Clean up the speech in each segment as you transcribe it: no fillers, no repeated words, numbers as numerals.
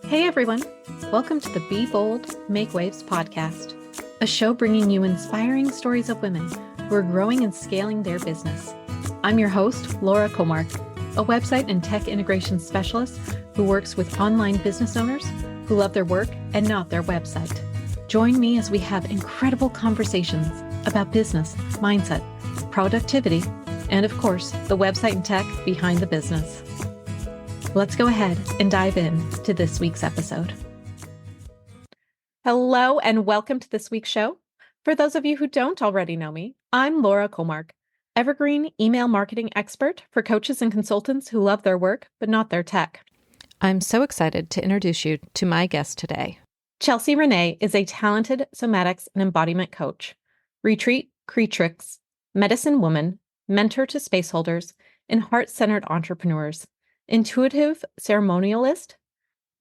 Hey everyone, welcome to the Be Bold, Make Waves podcast, a show bringing you inspiring stories of women who are growing and scaling their business. I'm your host, Laura Comark, a website and tech integration specialist who works with online business owners who love their work and not their website. Join me as we have incredible conversations about business, mindset, productivity, and of course, the website and tech behind the business. Let's go ahead and dive in to this week's episode. Hello, and welcome to this week's show. For those of you who don't already know me, I'm Laura Comark, evergreen email marketing expert for coaches and consultants who love their work, but not their tech. I'm so excited to introduce you to my guest today. Chelsea Renee is a talented somatics and embodiment coach, retreat creatrix, medicine woman, mentor to space holders, and heart-centered entrepreneurs. Intuitive ceremonialist,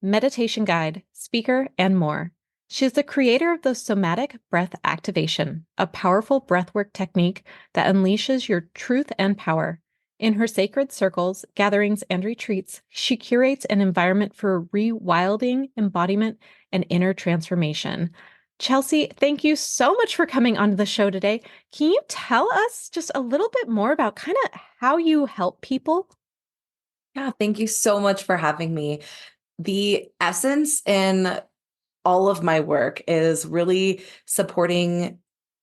meditation guide, speaker, and more. She is the creator of the Somatic Breath Activation, a powerful breathwork technique that unleashes your truth and power. In her sacred circles, gatherings, and retreats, she curates an environment for rewilding, embodiment, and inner transformation. Chelsea, thank you so much for coming onto the show today. Can you tell us just a little bit more about kind of how you help people? Yeah, thank you so much for having me. The essence in all of my work is really supporting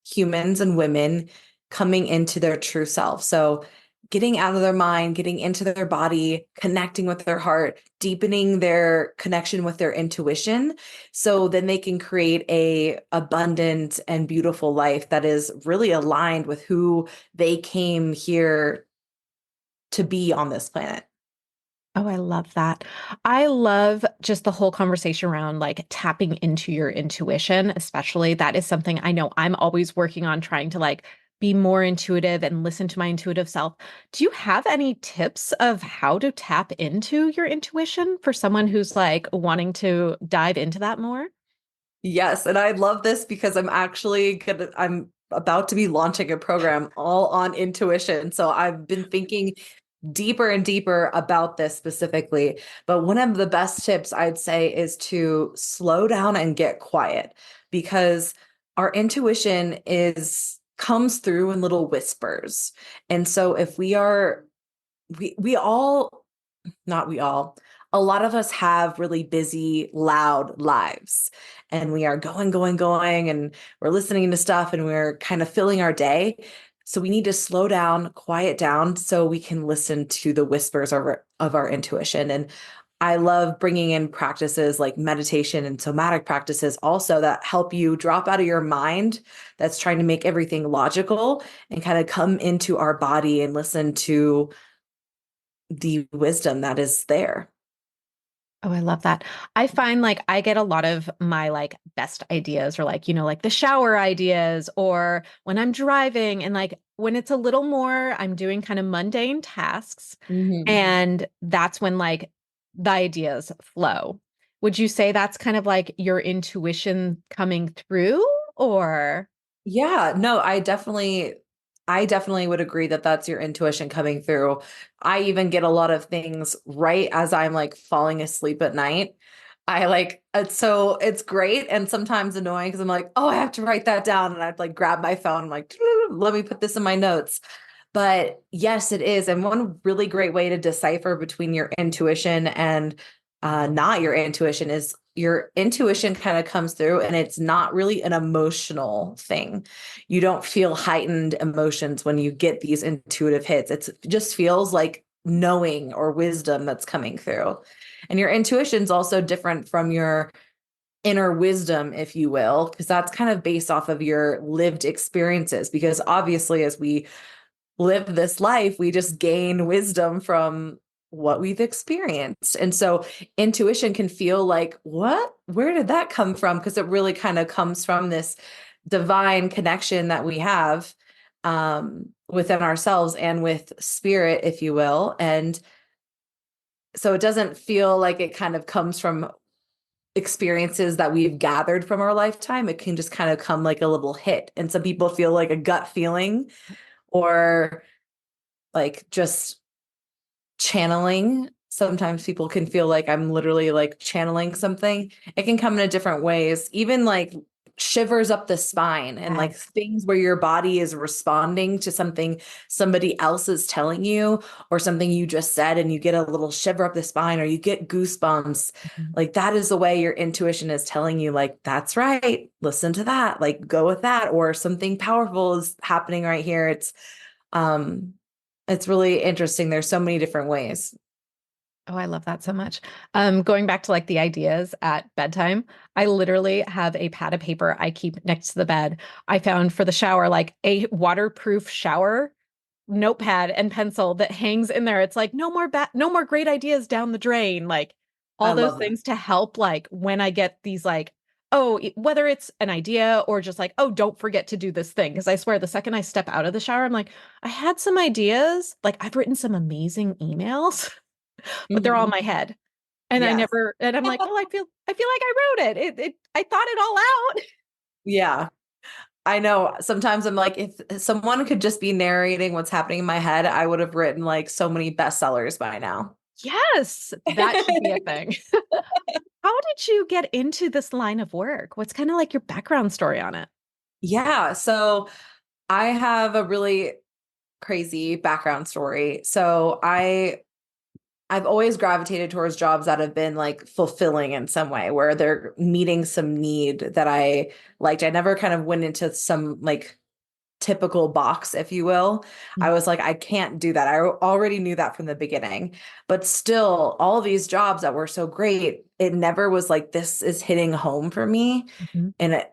humans and women coming into their true self. So, getting out of their mind, getting into their body, connecting with their heart, deepening their connection with their intuition, so then they can create a abundant and beautiful life that is really aligned with who they came here to be on this planet. Oh, I love that. I love just the whole conversation around like tapping into your intuition, especially. That is something I know I'm always working on trying to like be more intuitive and listen to my intuitive self. Do you have any tips of how to tap into your intuition for someone who's like wanting to dive into that more? Yes, and I love this because I'm about to be launching a program all on intuition. So I've been thinking deeper and deeper about this specifically. But one of the best tips I'd say is to slow down and get quiet, because our intuition is comes through in little whispers. And so if we all, not we all, a lot of us have really busy, loud lives, and we are going, going, going, and we're listening to stuff and we're kind of filling our day. So we need to slow down, quiet down so we can listen to the whispers of our intuition. And I love bringing in practices like meditation and somatic practices also that help you drop out of your mind that's trying to make everything logical and kind of come into our body and listen to the wisdom that is there. Oh, I love that. I find like I get a lot of my like best ideas or like, like the shower ideas or when I'm driving and like when it's a little more, I'm doing kind of mundane tasks. Mhm. And that's when like the ideas flow. Would you say that's kind of like your intuition coming through or? Yeah, no, I definitely would agree that that's your intuition coming through. I even get a lot of things right as I'm like falling asleep at night. It's great and sometimes annoying because I'm like, oh, I have to write that down. And I'd like grab my phone, I'm like, let me put this in my notes. But yes, it is. And one really great way to decipher between your intuition and not your intuition is your intuition kind of comes through and it's not really an emotional thing. You don't feel heightened emotions when you get these intuitive hits. It just feels like knowing or wisdom that's coming through. And your intuition is also different from your inner wisdom, if you will, because that's kind of based off of your lived experiences. Because obviously, as we live this life, we just gain wisdom from what we've experienced. And so intuition can feel like, what? Where did that come from? Because it really kind of comes from this divine connection that we have within ourselves and with spirit, if you will. And so it doesn't feel like it kind of comes from experiences that we've gathered from our lifetime. It can just kind of come like a little hit. And some people feel like a gut feeling or like just channeling sometimes people can feel like I'm literally like channeling something. It can come in different ways, even like shivers up the spine and like Yes. things where your body is responding to something somebody else is telling you or something you just said, and you get a little shiver up the spine or you get goosebumps. Mhm. Like that is the way your intuition is telling you, like, that's right, listen to that, like go with that, or something powerful is happening right here. Um, it's really interesting. There's so many different ways. Oh, I love that so much. Going back to like the ideas at bedtime, I literally have a pad of paper I keep next to the bed. I found for the shower, like a waterproof shower notepad and pencil that hangs in there. It's like no more great ideas down the drain. Like I all those love that. things to help like when I get these like, oh, whether it's an idea or just like, oh, don't forget to do this thing. Because I swear the second I step out of the shower, I'm like, I had some ideas. Like I've written some amazing emails, but they're all in Mhm. my head. And I Yes. never, and I'm like, oh, I feel like I wrote it. I thought it all out. Yeah. I know. Sometimes I'm like, if someone could just be narrating what's happening in my head, I would have written like so many bestsellers by now. Yes, that should be a thing. How did you get into this line of work? What's kind of like your background story on it? Yeah. So I have a really crazy background story. I've always gravitated towards jobs that have been like fulfilling in some way, where they're meeting some need that I liked. I never kind of went into some like typical box, if you will. I Mm. was like, I can't do that. I already knew that from the beginning. But still, all these jobs that were so great, it never was like, this is hitting home for me. Mhm. And it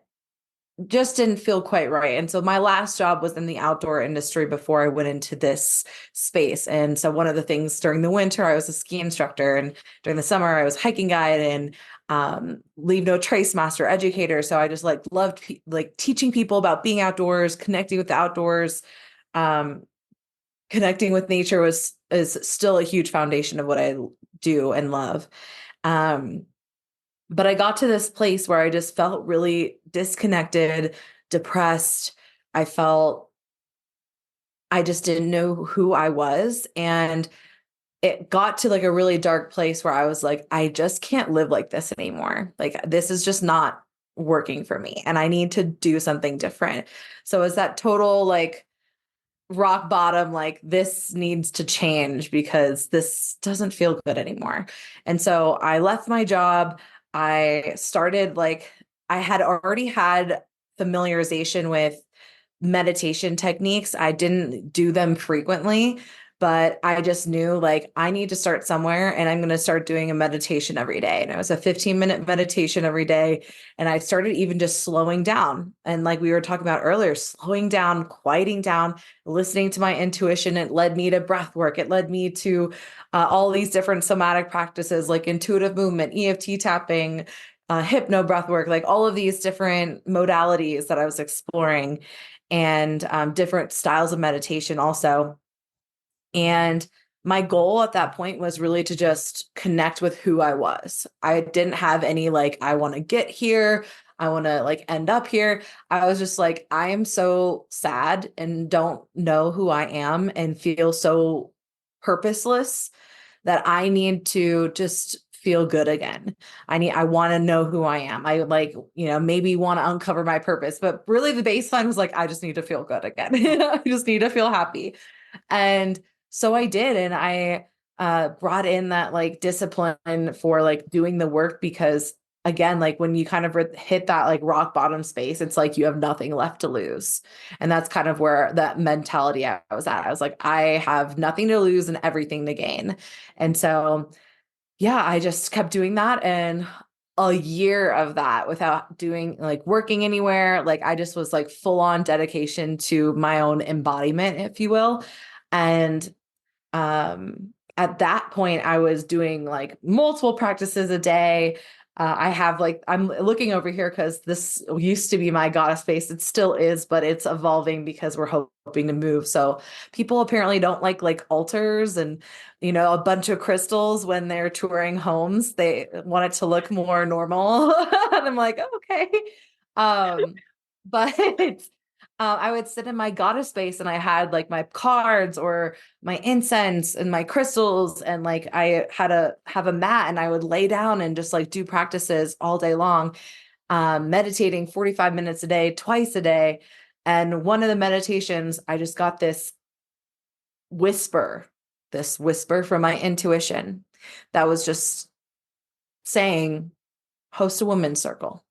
just didn't feel quite right. And so my last job was in the outdoor industry before I went into this space. And so one of the things during the winter, I was a ski instructor, and during the summer, I was hiking guide and leave no trace master educator. So I just like loved like teaching people about being outdoors, connecting with the outdoors. Um, Connecting with nature was is still a huge foundation of what I do and love. Um, but I got to this place where I just felt really disconnected, depressed. I felt I just didn't know who I was. And it got to like a really dark place where I was like, I just can't live like this anymore. Like, this is just not working for me. And I need to do something different. So it's that total like rock bottom, like this needs to change because this doesn't feel good anymore. And so I left my job. I started like, I had already had familiarization with meditation techniques. I didn't do them frequently, but I just knew like I need to start somewhere, and I'm going to start doing a meditation every day. And it was a 15-minute meditation every day. And I started even just slowing down. And like we were talking about earlier, slowing down, quieting down, listening to my intuition. It led me to breath work. It led me to all these different somatic practices like intuitive movement, EFT tapping, hypno breath work, like all of these different modalities that I was exploring, and different styles of meditation also. And my goal at that point was really to just connect with who I was. I didn't have any like, I want to get here, I want to like end up here. I was just like, I am so sad and don't know who I am and feel so purposeless that I need to just feel good again. I want to know who I am. I like, maybe want to uncover my purpose, but really the baseline was like, I just need to feel good again. I just need to feel happy. And so I did. And I brought in that like discipline for like doing the work, because again, like when you kind of hit that like rock bottom space, it's like you have nothing left to lose. And that's kind of where that mentality I was at. I was like, I have nothing to lose and everything to gain. And so, yeah, I just kept doing that. And a year of that without doing like working anywhere, like I just was like full on dedication to my own embodiment, if you will. And at that point I was doing like multiple practices a day. I have like, I'm looking over here because this used to be my goddess space. It still is, but it's evolving because we're hoping to move. So people apparently don't like altars and, a bunch of crystals when they're touring homes. They want it to look more normal. And I'm like, okay. But I would sit in my goddess space and I had like my cards or my incense and my crystals. And like I had to have a mat and I would lay down and just like do practices all day long, meditating 45 minutes a day, twice a day. And one of the meditations, I just got whisper, this whisper from my intuition that was just saying, host a women's circle.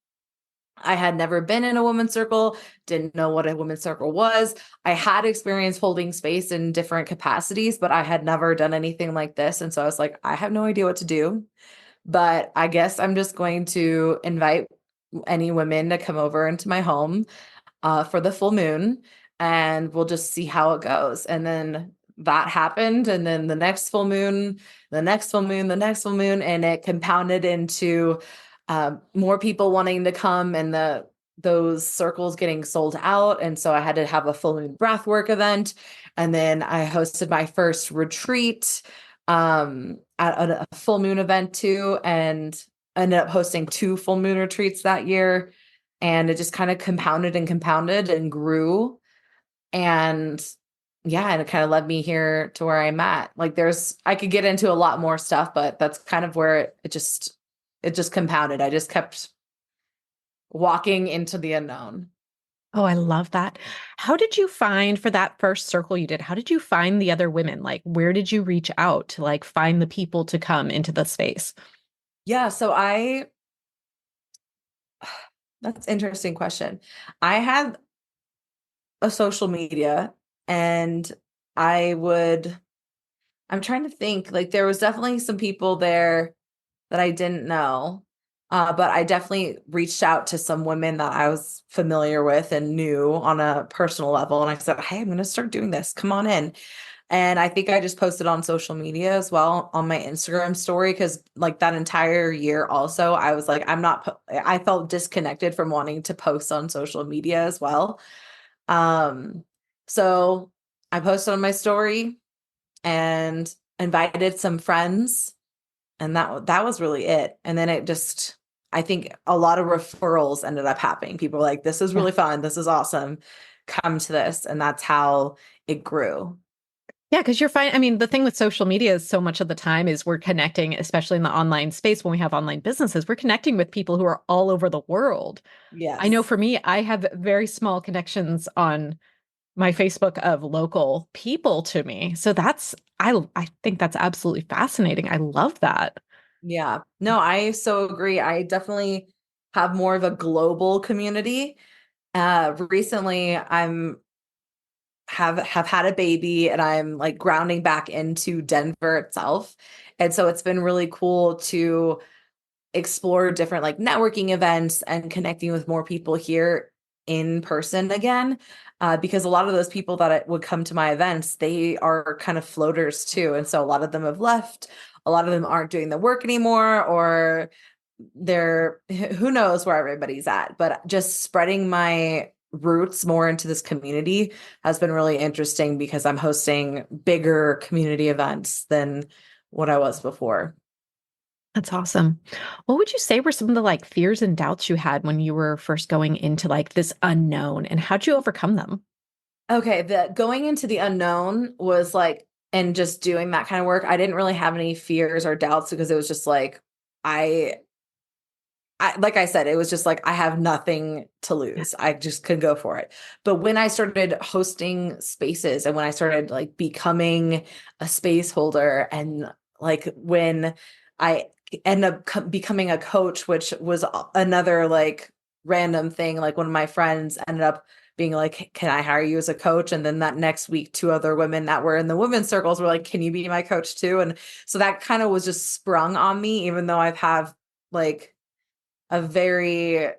I had never been in a women's circle, didn't know what a women's circle was. I had experience holding space in different capacities, but I had never done anything like this. And so I was like, I have no idea what to do, but I guess I'm just going to invite any women to come over into my home for the full moon, and we'll just see how it goes. And then that happened. And then the next full moon, the next full moon, the next full moon, and it compounded into more people wanting to come and those circles getting sold out. And so I had to have a full moon breathwork event. And then I hosted my first retreat at a full moon event too, and ended up hosting two full moon retreats that year. And it just kind of compounded and grew. And yeah, and it kind of led me here to where I'm at. Like I could get into a lot more stuff, but that's kind of where it just compounded. I just kept walking into the unknown. Oh, I love that. How did you find for that first circle you did? How did you find the other women? Like, where did you reach out to like find the people to come into the space? Yeah, so that's an interesting question. I had a social media and I would I'm trying to think, like there was definitely some people there that I didn't know. But I definitely reached out to some women that I was familiar with and knew on a personal level. And I said, hey, I'm going to start doing this. Come on in. And I think I just posted on social media as well on my Instagram story. Cause like that entire year also, I was like, I felt disconnected from wanting to post on social media as well. Um, so I posted on my story and invited some friends, and that was really it. And then I think a lot of referrals ended up happening. People were like, this is Yeah. really fun, this is awesome, come to this. And that's how it grew. Yeah, because you're fine. I mean, the thing with social media is so much of the time is we're connecting, especially in the online space when we have online businesses, we're connecting with people who are all over the world. I know Yes. for me, I have very small connections on my Facebook of local people to me. So I think that's absolutely fascinating. I love that. Yeah, no, I so agree. I definitely have more of a global community. Recently have had a baby and I'm like grounding back into Denver itself. And so it's been really cool to explore different like networking events and connecting with more people here in person again. Because a lot of those people that would come to my events, they are kind of floaters too. And so a lot of them have left. A lot of them aren't doing the work anymore, or who knows where everybody's at. But just spreading my roots more into this community has been really interesting because I'm hosting bigger community events than what I was before. That's awesome. What would you say were some of the like fears and doubts you had when you were first going into like this unknown and how'd you overcome them? Okay, the going into the unknown was like, and just doing that kind of work, I didn't really have any fears or doubts because it was just like I like I said, it was just like I have nothing to Yeah. lose. I just could go for it. But when I started hosting spaces and when I started like becoming a space holder, and like when I end up becoming a coach, which was another like random thing. Like one of my friends ended up being like, can I hire you as a coach? And then that next week, two other women that were in the women's circles were like, can you be my coach too? And so that kind of was just sprung on me, even though I've have like a very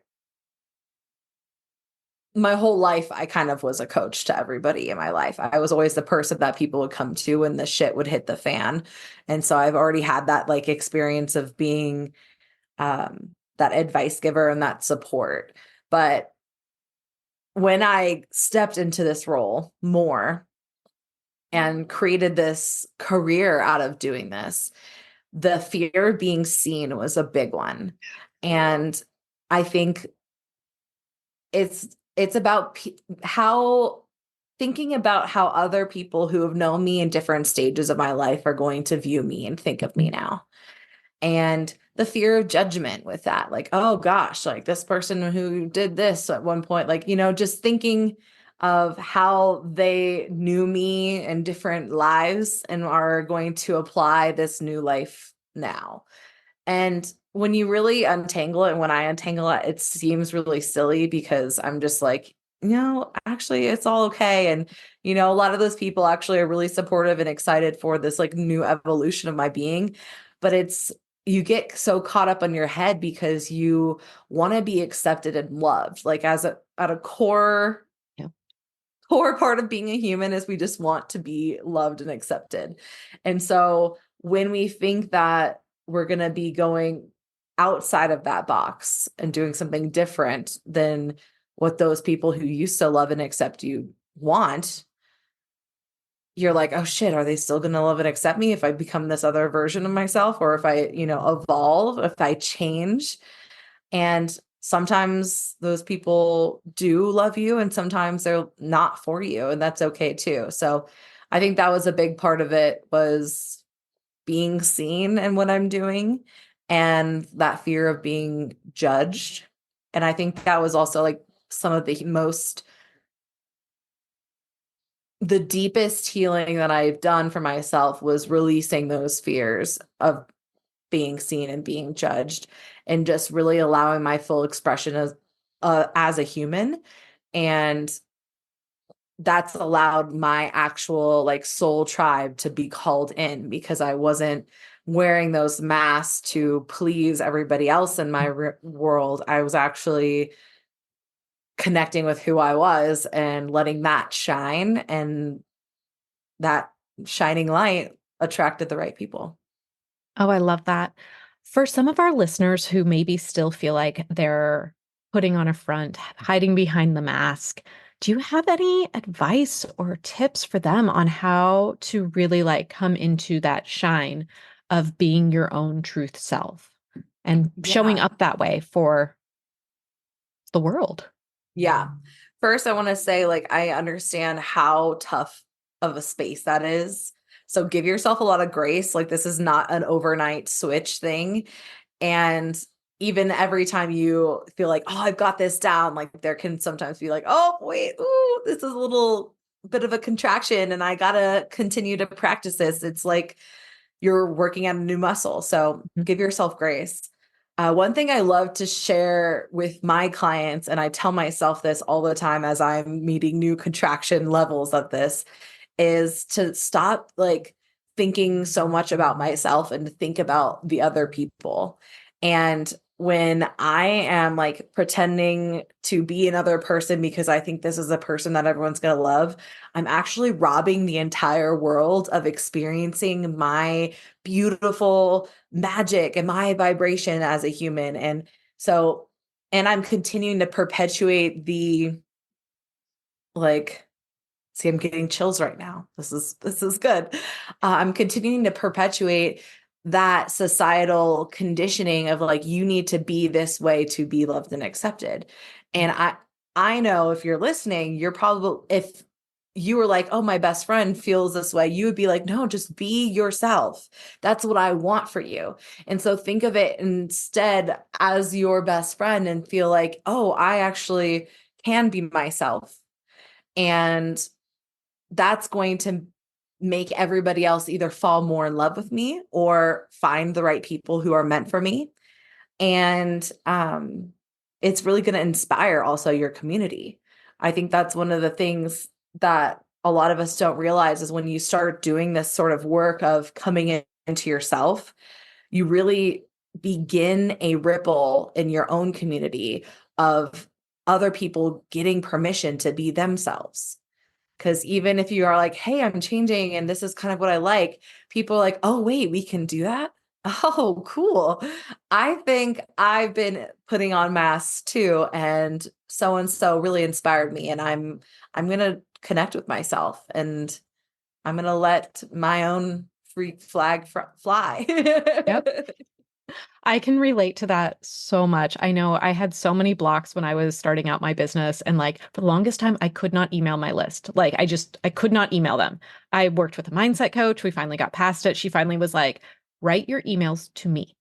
my whole life I kind of was a coach to everybody in my life. I was always the person that people would come to when the shit would hit the fan. And so I've already had that like experience of being that advice giver and that support. But when I stepped into this role more and created this career out of doing this, the fear of being seen was a big one. And I think it's it's about how thinking about how other people who have known me in different stages of my life are going to view me and think of me now. And the fear of judgment with that, like, oh gosh, like this person who did this at one point, like, just thinking of how they knew me in different lives and are going to apply this new life now. And when you really untangle it, and when I untangle it, it seems really silly because I'm just like, actually, it's all okay. And, a lot of those people actually are really supportive and excited for this like new evolution of my being. But you get so caught up on your head because you want to be accepted and loved. Like at a Yeah. core part of being a human is we just want to be loved and accepted. And so when we think that we're going to be going outside of that box and doing something different than what those people who used to love and accept you want, you're like, oh shit, are they still going to love and accept me if I become this other version of myself, or if I, evolve, if I change? And sometimes those people do love you and sometimes they're not for you, and that's okay too. So I think that was a big part of it, was being seen in what I'm doing and that fear of being judged. And I think that was also like some of the deepest healing that I've done for myself was releasing those fears of being seen and being judged, and just really allowing my full expression as a human. And that's allowed my actual like soul tribe to be called in, because I wasn't wearing those masks to please everybody else in my world. I was actually connecting with who I was and letting that shine, and that shining light attracted the right people. Oh, I love that. For some of our listeners who maybe still feel like they're putting on a front, hiding behind the mask, do you have any advice or tips for them on how to really like come into that shine of being your own truth self and showing Yeah. up that way for the world? Yeah. First, I want to say, like, I understand how tough of a space that is. So give yourself a lot of grace. Like, this is not an overnight switch thing. And even every time you feel like, oh, I've got this down, like, there can sometimes be like, oh, wait, ooh, this is a little bit of a contraction and I got to continue to practice this. It's like you're working on a new muscle. So Mhm. give yourself grace. One thing I love to share with my clients, and I tell myself this all the time as I'm meeting new contraction levels of this, is to stop like thinking so much about myself and to think about the other people. And when I am like pretending to be another person because I think this is a person that everyone's going to love, I'm actually robbing the entire world of experiencing my beautiful magic and my vibration as a human. And so, and I'm continuing to perpetuate the like, see, I'm getting chills right now. This is good. I'm continuing to perpetuate that societal conditioning of like, you need to be this way to be loved and accepted. And I know if you're listening, you're probably, if you were like, oh, my best friend feels this way, you would be like, no, just be yourself. That's what I want for you. And so think of it instead as your best friend and feel like, oh, I actually can be myself. And that's going to make everybody else either fall more in love with me or find the right people who are meant for me. And it's really going to inspire also your community. I think that's one of the things that a lot of us don't realize is when you start doing this sort of work of coming into yourself, you really begin a ripple in your own community of other people getting permission to be themselves. Because even if you are like, hey, I'm changing and this is kind of what I like, people are like, oh, wait, we can do that? Oh, cool. I think I've been putting on masks too, and so really inspired me. And I'm gonna connect with myself and I'm gonna let my own freak flag fly. Yep. I can relate to that so much. I know I had so many blocks when I was starting out my business, and like for the longest time I could not email my list. Like I could not email them. I worked with a mindset coach. We finally got past it. She finally was like, "Write your emails to me."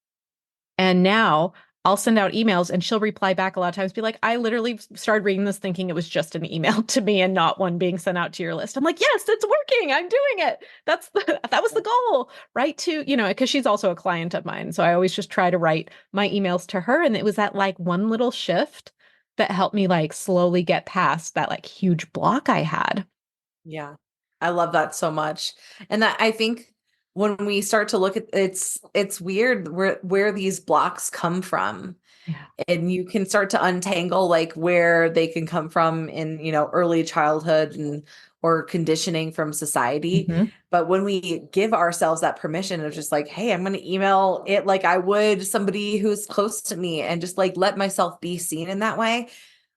And now I'll send out emails and she'll reply back a lot of times, be like, I literally started reading this thinking it was just an email to me and not one being sent out to your list. I'm like, yes, it's working. I'm doing it. That was the goal, right? Because she's also a client of mine. So I always just try to write my emails to her. And it was that like one little shift that helped me like slowly get past that like huge block I had. Yeah. I love that so much. And that I think when we start to look at it's weird where these blocks come from. Yeah. And you can start to untangle like where they can come from in, early childhood and or conditioning from society. Hmm. But when we give ourselves that permission of just like, hey, I'm going to email it like I would somebody who's close to me and just like let myself be seen in that way.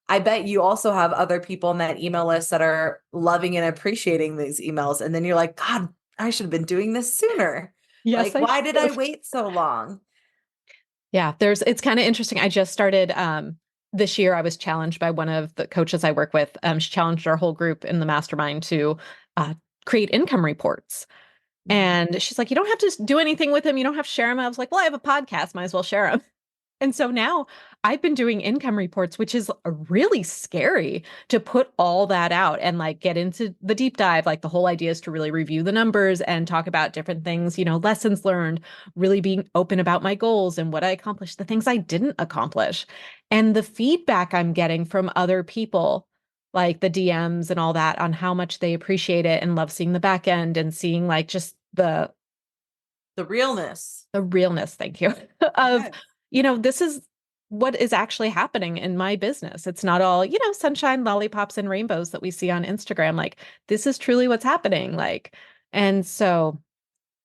I bet you also have other people in that email list that are loving and appreciating these emails. And then you're like, God, I should have been doing this sooner. Yes, Like, I why should did I have. wait so long? Yeah, it's kind of interesting. I just started this year. I was challenged by one of the coaches I work with. She challenged our whole group in the mastermind to create income reports. Mhm. And she's like, you don't have to do anything with them. You don't have to share them. I was like, well, I have a podcast. Might as well share them. And so now I've been doing income reports, which is really scary to put all that out and like get into the deep dive. Like the whole idea is to really review the numbers and talk about different things, lessons learned, really being open about my goals and what I accomplished, the things I didn't accomplish. And the feedback I'm getting from other people, like the DMs and all that, on how much they appreciate it and love seeing the back end and seeing like just The realness. the realness, thank you, of, Okay. this is what is actually happening in my business. It's not all, sunshine, lollipops, and rainbows that we see on Instagram. Like, this is truly what's happening. Like, and so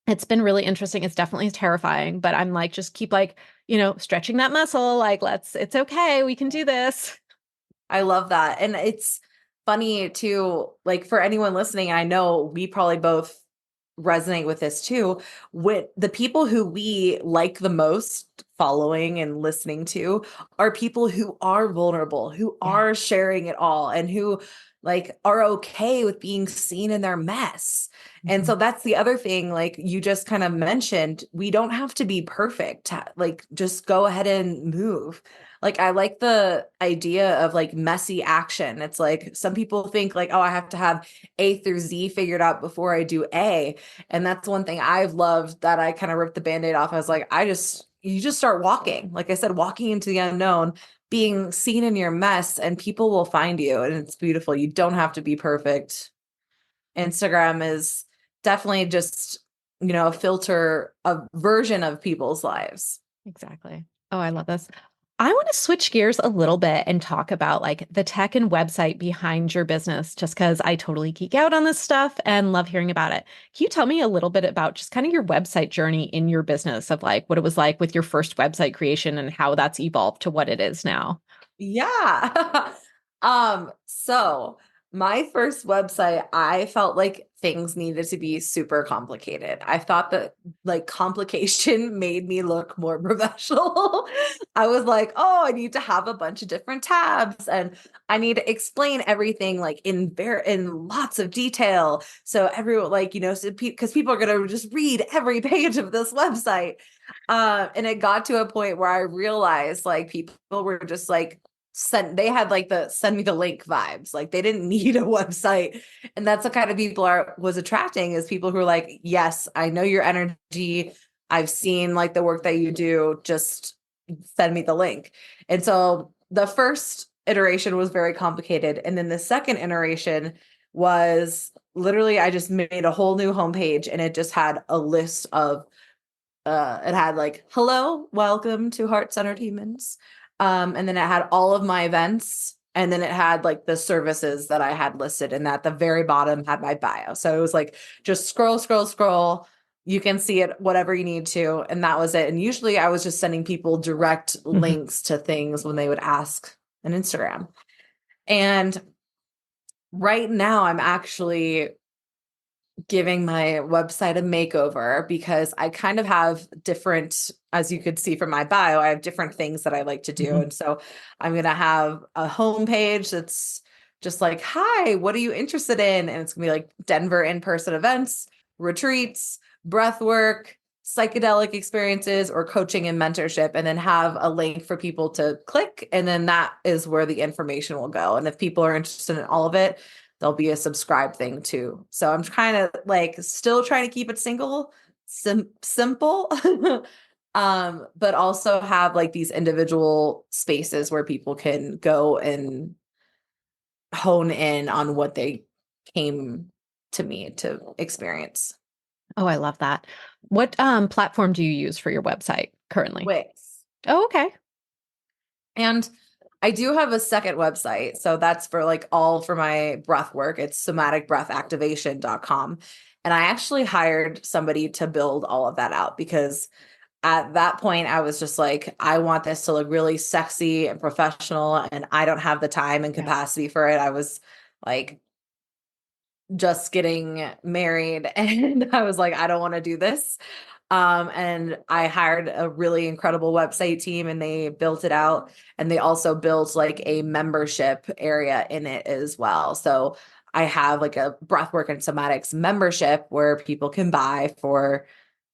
it's been really interesting. It's definitely terrifying, but I'm like, just keep like, stretching that muscle. Like, it's okay. We can do this. I love that. And it's funny too, like for anyone listening, I know we probably both resonate with this too. With the people who we like the most following and listening to are people who are vulnerable, who Yeah. are sharing it all, and who like are okay with being seen in their mess. And so Mhm. that's the other thing, like you just kind of mentioned, we don't have to be perfect. Like just go ahead and move. Like I like the idea of like messy action. It's like some people think like, oh, I have to have A through Z figured out before I do A. And that's one thing I've loved that I kind of ripped the band-aid off. I was like, you just start walking. Like I said, walking into the unknown, being seen in your mess, and people will find you. And it's beautiful. You don't have to be perfect. Instagram is definitely just, a filter, a version of people's lives. Exactly. Oh, I love this. I want to switch gears a little bit and talk about like the tech and website behind your business, just because I totally geek out on this stuff and love hearing about it. Can you tell me a little bit about just kind of your website journey in your business of like what it was like with your first website creation and how that's evolved to what it is now? Yeah. So my first website, I felt like things needed to be super complicated. I thought that like complication made me look more professional. I was like, oh, I need to have a bunch of different tabs and I need to explain everything like in lots of detail. So everyone like, so because people are going to just read every page of this website. And it got to a point where I realized like people were just like they had like the send me the link vibes. Like they didn't need a website. And that's the kind of people I was attracting, is people who are like, yes, I know your energy. I've seen like the work that you do. Just send me the link. And so the first iteration was very complicated. And then the second iteration was literally I just made a whole new homepage and it just had a list of it had like, hello, welcome to Heart Centered Humans. And then it had all of my events. And then it had like the services that I had listed. And at the very bottom had my bio. So it was like, just scroll, scroll, scroll. You can see it, whatever you need to. And that was it. And usually I was just sending people direct Mhm. links to things when they would ask on Instagram. And right now I'm actually giving my website a makeover because I kind of have different, as you could see from my bio, I have different things that I like to do. Mhm. And so I'm going to have a homepage that's just like, hi, what are you interested in? And it's going to be like Denver in-person events, retreats, breath work, psychedelic experiences, or coaching and mentorship, and then have a link for people to click. And then that is where the information will go. And if people are interested in all of it, there'll be a subscribe thing too. So I'm kind of like still trying to keep it simple. But also have like these individual spaces where people can go and hone in on what they came to me to experience. Oh, I love that. What platform do you use for your website currently? Wix. Oh, okay. And I do have a second website. So that's for like all for my breath work. It's somaticbreathactivation.com. And I actually hired somebody to build all of that out because at that point I was just like, I want this to look really sexy and professional, and I don't have the time and Yeah. capacity for it. I was like just getting married and I was like, I don't want to do this. And I hired a really incredible website team and they built it out. And they also built like a membership area in it as well. So I have like a breathwork and somatics membership where people can buy for,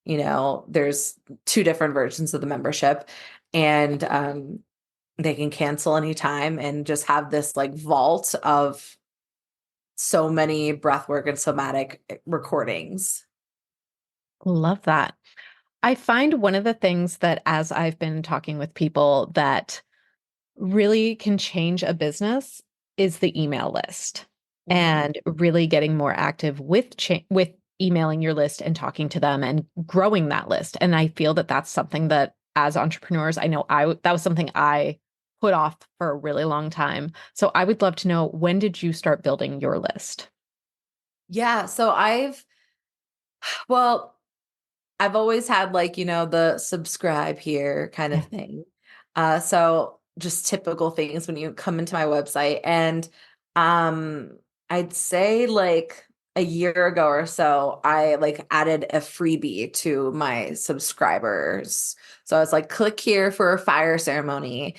there's two different versions of the membership. And they can cancel anytime and just have this like vault of so many breathwork and somatic recordings. Love that. I find one of the things that as I've been talking with people that really can change a business is the email list Mhm. and really getting more active with emailing your list and talking to them and growing that list. And I feel that that's something that as entrepreneurs, I know that was something I put off for a really long time. So I would love to know, when did you start building your list? Yeah, so well, I've always had like, the subscribe here kind of Yeah. thing. So just typical things when you come into my website. And I'd say like a year ago or so, I like added a freebie to my subscribers. So I was like, click here for a fire ceremony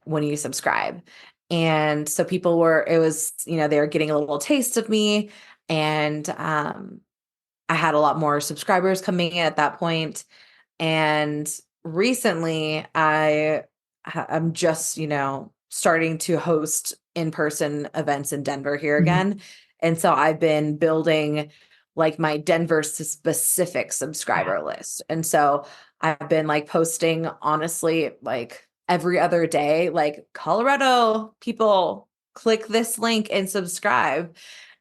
when you subscribe. And so they were getting a little taste of me. And I had a lot more subscribers coming in at that point. And recently I'm just, starting to host in-person events in Denver here Mhm. again. And so I've been building like my Denver specific Yeah. subscriber list. And so I've been like posting honestly like every other day, like Colorado people click this link and subscribe.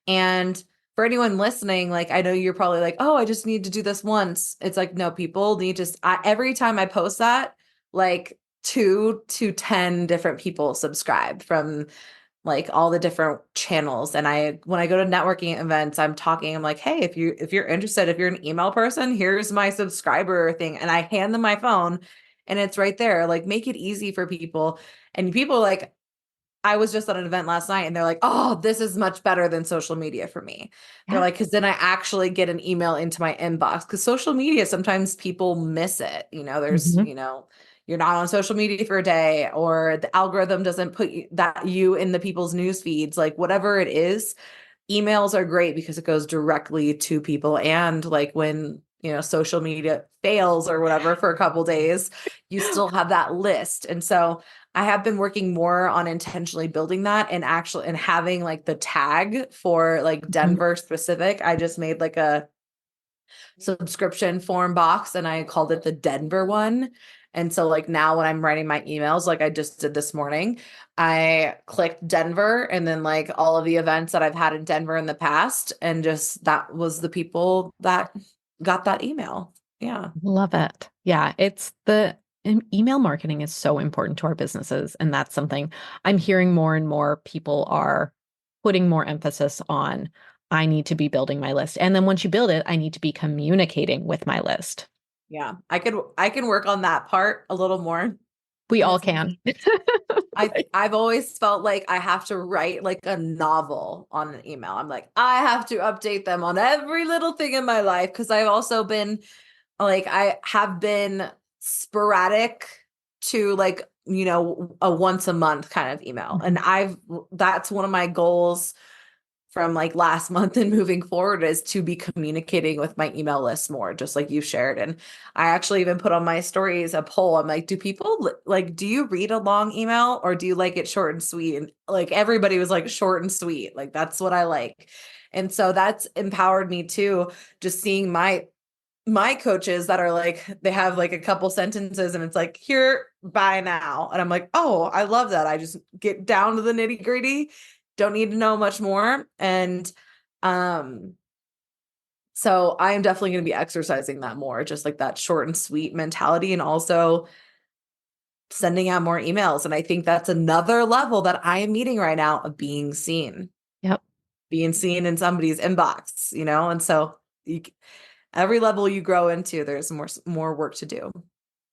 And for anyone listening, like I know you're probably like, oh, I just need to do this once. It's like, no, people need to, every time I post that, like 2 to 10 different people subscribe from like all the different channels. And when I go to networking events, I'm like, hey, if you're interested, if you're an email person, here's my subscriber thing. And I hand them my phone and it's right there. Like make it easy for people. And people like, I was just at an event last night and they're like, oh, this is much better than social media for me. They're Yeah. like, because then I actually get an email into my inbox. Because social media, sometimes people miss it. Mhm. You're not on social media for a day, or the algorithm doesn't put you in the people's news feeds, like whatever it is. Emails are great because it goes directly to people. And like when, social media fails or whatever for a couple days, you still have that list. And so I have been working more on intentionally building that and having like the tag for like Mhm. Denver specific. I just made like a subscription form box and I called it the Denver one. And so like now when I'm writing my emails, like I just did this morning, I clicked Denver and then like all of the events that I've had in Denver in the past. And just that was the people that got that email. Yeah. Love it. Yeah, it's the email marketing is so important to our businesses. And that's something I'm hearing more and more people are putting more emphasis on. I need to be building my list. And then once you build it, I need to be communicating with my list. Yeah. I can work on that part a little more. We And all it's can. I've always felt like I have to write like a novel on an email. I'm like, I have to update them on every little thing in my life because I've also been like I have been sporadic to like, a once a month kind of email. And Mhm. that's one of my goals from like last month and moving forward is to be communicating with my email list more, just like you shared. And I actually even put on my stories a poll. I'm like, do people like, do you read a long email or do you like it short and sweet? And like everybody was like short and sweet. Like that's what I like. And so that's empowered me too, just seeing my coaches that are like they have like a couple sentences and it's like here bye now and I'm like, oh, I love that. I just get down to the nitty gritty, don't need to know much more. And um so I am definitely going to be exercising that more, just like that short and sweet mentality, and also sending out more emails. And I think that's another level that I am meeting right now of Yep. being seen in somebody's inbox, and so you, every level you grow into, there's more work to do.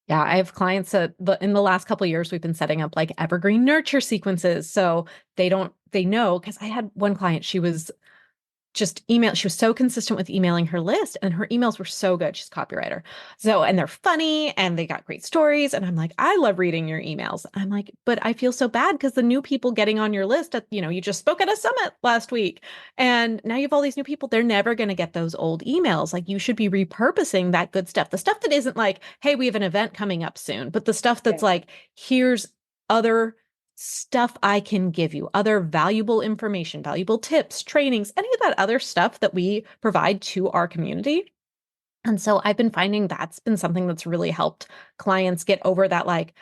Yeah, I have clients that in the last couple of years we've been setting up like evergreen nurture sequences so they know because I had one client, she was she was so consistent with emailing her list and her emails were so good. She's a copywriter. So, and they're funny and they got great stories. And I'm like, I love reading your emails. I'm like, but I feel so bad because the new people getting on your list you just spoke at a summit last week and now you have all these new people. They're never going to get those old emails. Like you should be repurposing that good stuff. The stuff that isn't like, hey, we have an event coming up soon, but the stuff Yeah. that's like, here's other stuff I can give you, other valuable information, valuable tips, trainings, any of that other stuff that we provide to our community. And so I've been finding that's been something that's really helped clients get over that, like,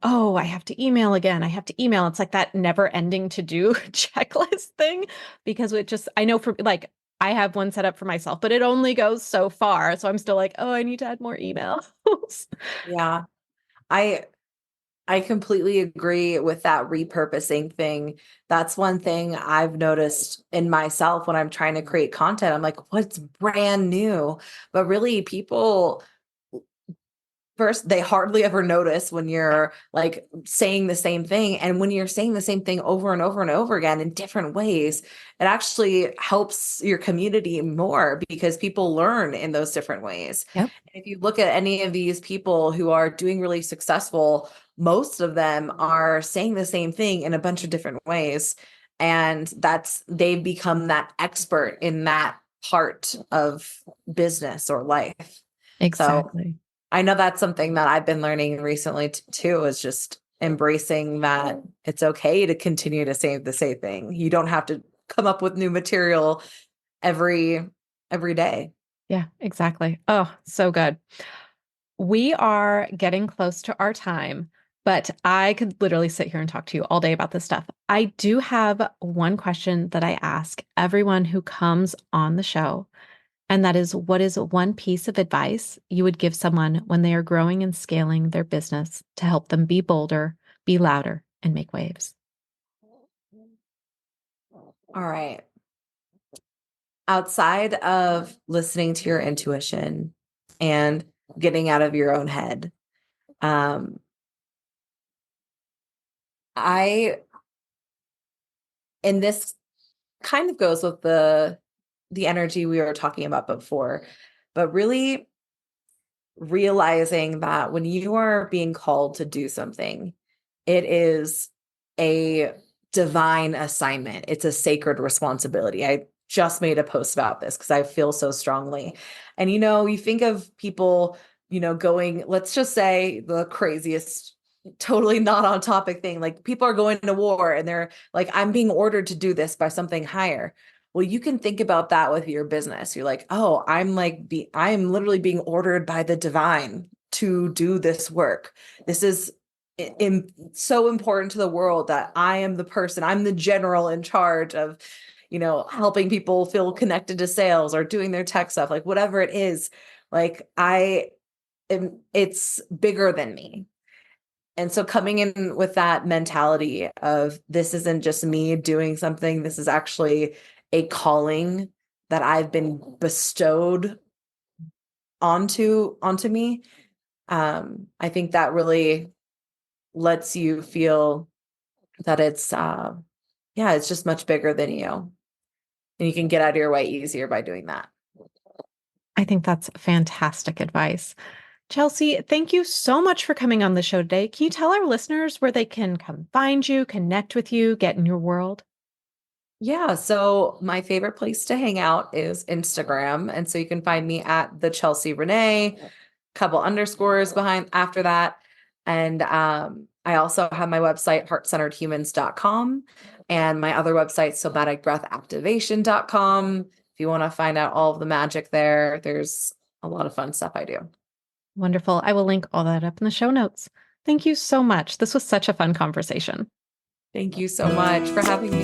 oh, I have to email again. I have to email. It's like that never ending to do checklist thing because I know for like, I have one set up for myself, but it only goes so far. So I'm still like, oh, I need to add more emails. Yeah. I I completely agree with that repurposing thing. That's one thing I've noticed in myself when I'm trying to create content. I'm like, what's brand new? But really, people first, they hardly ever notice when Yeah. you're like saying the same thing. And when you're saying the same thing over and over and over again in different ways, it actually helps your community more because people learn in those different ways. Yep. If you look at any of these people who are doing really successful, most of them are saying the same thing in a bunch of different ways. And they've become that expert in that part of business or life. So Exactly. I know that's something that I've been learning recently too, is just embracing that it's okay to continue to say the same thing. You don't have to come up with new material every every day. Yeah, exactly. Oh, so good. We are getting close to our time, but I could literally sit here and talk to you all day about this stuff. I do have one question that I ask everyone who comes on the show, and that is what is one piece of advice you would give someone when they are growing and scaling their business to help them be bolder, be louder, and make waves? All right. Outside of listening to your intuition and getting out of your own head, um, I and this kind of goes with the energy we were talking about before, but really realizing that when you are being called to do something, it is a divine assignment. It's a sacred responsibility. I just made a post about this because I feel so strongly. And you think of people, going, let's just say the craziest, totally not on topic thing. Like people are going to war and they're like, I'm being ordered to do this by something higher. Well, you can think about that with your business. You're like, oh, I'm literally being ordered by the divine to do this work. This is so important to the world that I am the person, I'm the general in charge of, helping people feel connected to sales or doing their tech stuff, like whatever it is. Like it's bigger than me. And so coming in with that mentality of this isn't just me doing something, this is actually a calling that I've been bestowed onto me. I think that really lets you feel that it's it's just much bigger than you. And you can get out of your way easier by doing that. I think that's fantastic advice. Chelsea, thank you so much for coming on the show today. Can you tell our listeners where they can come find you, connect with you, get in your world? Yeah, so my favorite place to hang out is Instagram. And so you can find me at the Chelsea Renee, couple underscores behind after that. And I also have my website, heartcenteredhumans.com, and my other website, somaticbreathactivation.com. If you want to find out all of the magic there, there's a lot of fun stuff I do. Wonderful. I will link all that up in the show notes. Thank you so much. This was such a fun conversation. Thank you so much for having me.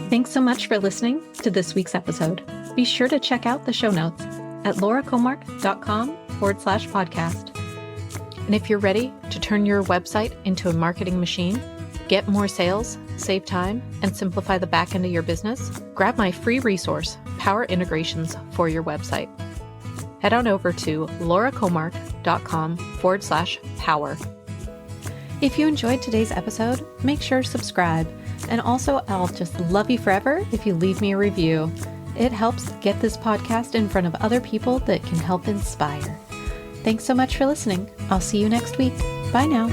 Thanks so much for listening to this week's episode. Be sure to check out the show notes at lauracomark.com/podcast. And if you're ready to turn your website into a marketing machine, get more sales, save time, and simplify the back end of your business, grab my free resource, Power Integrations for your website. Head on over to lauracomark.com/power. If you enjoyed today's episode, make sure to subscribe. And also, I'll just love you forever if you leave me a review. It helps get this podcast in front of other people that can help inspire. Thanks so much for listening. I'll see you next week. Bye now.